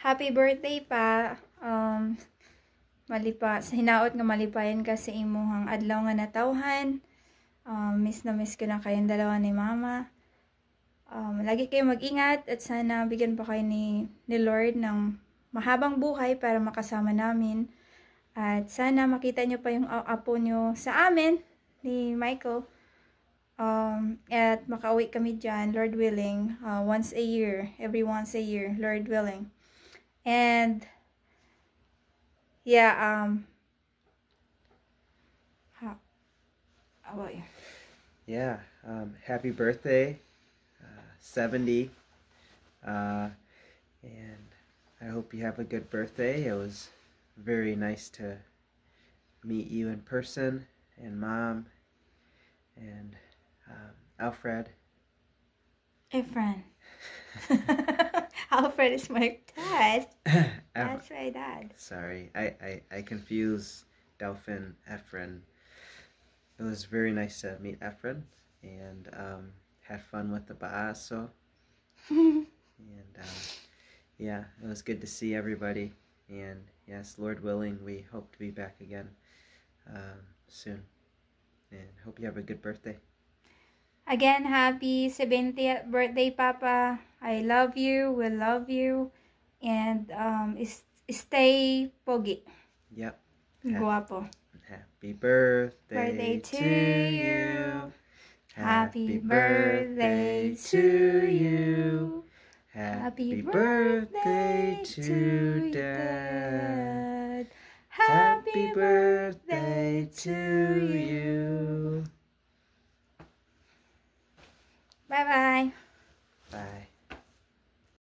Happy birthday pa. Malipa, sa hinaot nga malipayan ka sa imuhang adlaw nga natawhan. Miss na miss ko na kayong dalawa ni Mama. Lagi kayo mag-ingat at sana bigyan pa kayo ni Lord ng mahabang buhay para makasama namin. At sana makita nyo pa yung apo nyo sa amin ni Michael. At makauwi kami dyan, Lord willing, once a year, every once a year, Lord willing. And yeah, how about you? Yeah, happy birthday, 70, and I hope you have a good birthday. It was very nice to meet you in person, and Mom, and Alfred. Efren. Alfred is my dad. That's my dad. Sorry, I confuse Delphin, Efren. It was very nice to meet Efren, and had fun with the baaso. And yeah, it was good to see everybody. And yes, Lord willing, we hope to be back again soon. And hope you have a good birthday. Again, happy 70th birthday, Papa. I love you. We love you. And stay pogi. Yep. Guapo. Happy birthday, Birthday to you. Happy birthday to you. Happy birthday to Dad. Happy birthday to you. Bye-bye. Bye.